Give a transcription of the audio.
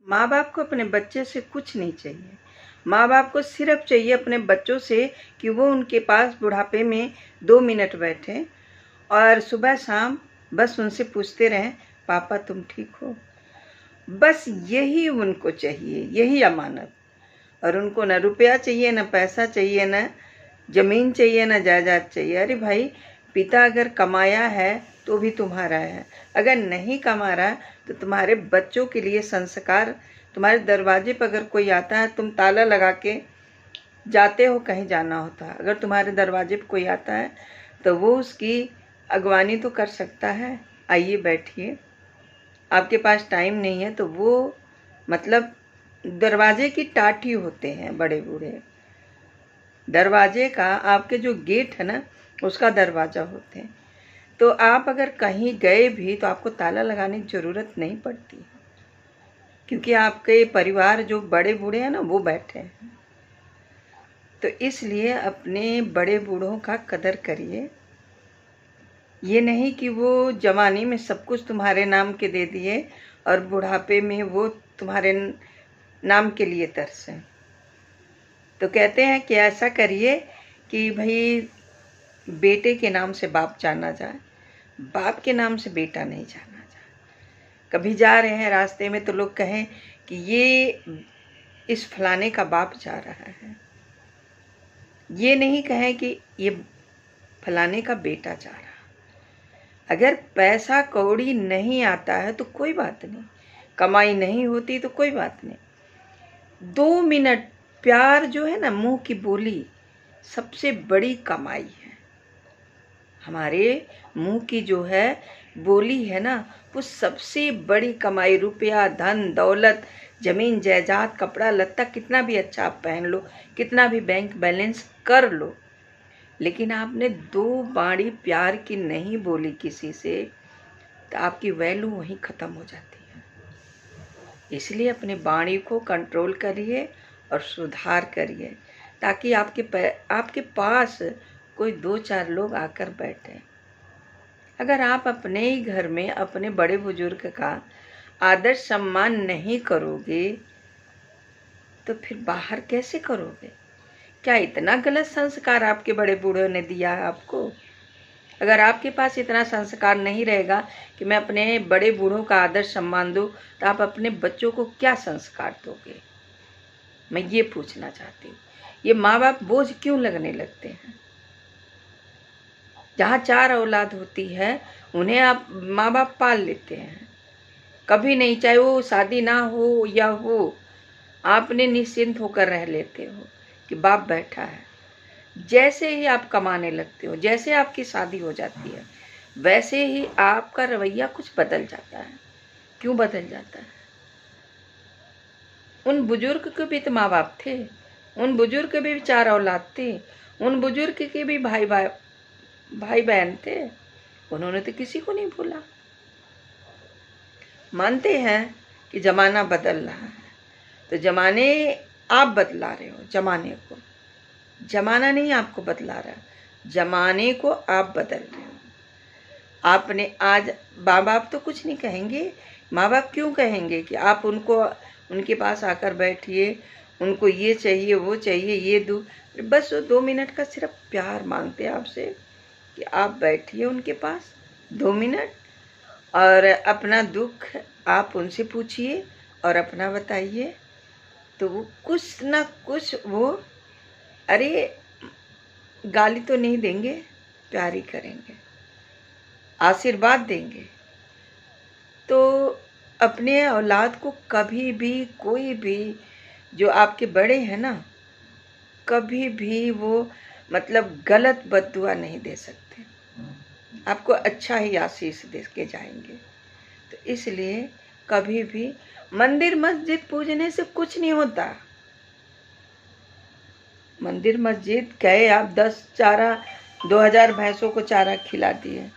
माँ बाप को अपने बच्चे से कुछ नहीं चाहिए। माँ बाप को सिर्फ चाहिए अपने बच्चों से कि वो उनके पास बुढ़ापे में 2 मिनट बैठें और सुबह शाम बस उनसे पूछते रहें, पापा तुम ठीक हो? बस यही उनको चाहिए, यही अमानत। और उनको न रुपया चाहिए, न पैसा चाहिए, न ज़मीन चाहिए, न जायदाद चाहिए। अरे भाई, पिता अगर कमाया है तो भी तुम्हारा है, अगर नहीं कमा रहा तो तुम्हारे बच्चों के लिए संस्कार। तुम्हारे दरवाजे पर अगर कोई आता है, तुम ताला लगा के जाते हो, कहीं जाना होता है, अगर तुम्हारे दरवाजे पर कोई आता है तो वो उसकी अगवानी तो कर सकता है, आइए बैठिए। आपके पास टाइम नहीं है तो वो मतलब दरवाजे की टाटी होते हैं बड़े बूढ़े। दरवाजे का आपके जो गेट है ना, उसका दरवाजा होते हैं। तो आप अगर कहीं गए भी तो आपको ताला लगाने की ज़रूरत नहीं पड़ती, क्योंकि आपके परिवार जो बड़े बूढ़े हैं ना, वो बैठे हैं। तो इसलिए अपने बड़े बूढ़ों का कदर करिए। ये नहीं कि वो जवानी में सब कुछ तुम्हारे नाम के दे दिए और बुढ़ापे में वो तुम्हारे नाम के लिए तरसें। तो कहते हैं कि ऐसा करिए कि भाई बेटे के नाम से बाप जाना जाए, बाप के नाम से बेटा नहीं जाना जाए। कभी जा रहे हैं रास्ते में तो लोग कहें कि ये इस फलाने का बाप जा रहा है, ये नहीं कहें कि ये फलाने का बेटा जा रहा है। अगर पैसा कौड़ी नहीं आता है तो कोई बात नहीं, कमाई नहीं होती तो कोई बात नहीं। 2 मिनट प्यार जो है ना, मुंह की बोली सबसे बड़ी कमाई है। हमारे मुंह की जो है बोली है ना, वो सबसे बड़ी कमाई। रुपया, धन दौलत, जमीन जायदाद, कपड़ा लत्ता कितना भी अच्छा आप पहन लो, कितना भी बैंक बैलेंस कर लो, लेकिन आपने 2 बाणी प्यार की नहीं बोली किसी से, तो आपकी वैल्यू वहीं ख़त्म हो जाती है। इसलिए अपने वाणी को कंट्रोल करिए और सुधार करिए, ताकि आपके पास कोई 2-4 लोग आकर बैठे। अगर आप अपने ही घर में अपने बड़े बुजुर्ग का आदर सम्मान नहीं करोगे तो फिर बाहर कैसे करोगे? क्या इतना गलत संस्कार आपके बड़े बूढ़ों ने दिया है आपको? अगर आपके पास इतना संस्कार नहीं रहेगा कि मैं अपने बड़े बूढ़ों का आदर सम्मान दूं, तो आप अपने बच्चों को क्या संस्कार दोगे? मैं ये पूछना चाहती हूँ। ये माँ बाप बोझ क्यों लगने लगते हैं? जहाँ 4 औलाद होती है उन्हें आप माँ बाप पाल लेते हैं, कभी नहीं, चाहे वो शादी ना हो या हो, आपने निश्चिंत होकर रह लेते हो कि बाप बैठा है। जैसे ही आप कमाने लगते हो, जैसे आपकी शादी हो जाती है, वैसे ही आपका रवैया कुछ बदल जाता है। क्यों बदल जाता है? उन बुजुर्ग के भी तो माँ बाप थे, उन बुजुर्ग के भी 4 औलाद थे, उन बुजुर्ग के भी भाई बहन थे, उन्होंने तो किसी को नहीं भूला। मानते हैं कि ज़माना बदल रहा है, तो ज़माने आप बदला रहे हो, ज़माने को। ज़माना नहीं आपको बदला रहा, ज़माने को आप बदल रहे हो। आपने आज माँ बाप तो कुछ नहीं कहेंगे, माँ बाप क्यों कहेंगे कि आप उनके पास आकर बैठिए, उनको ये चाहिए वो चाहिए, ये दो। बस वो 2 मिनट का सिर्फ प्यार मांगते हैं आपसे कि आप बैठिए उनके पास 2 मिनट और अपना दुख आप उनसे पूछिए और अपना बताइए, तो वो कुछ ना कुछ वो, अरे गाली तो नहीं देंगे, प्यार ही करेंगे, आशीर्वाद देंगे। तो अपने औलाद को कभी भी कोई भी जो आपके बड़े हैं ना, कभी भी वो मतलब गलत बद्दुआ नहीं दे सकते, आपको अच्छा ही आशीष दे के जाएंगे। तो इसलिए कभी भी मंदिर मस्जिद पूजने से कुछ नहीं होता। मंदिर मस्जिद गए आप, 10 चारा 2000 भैंसों को चारा खिला दिए।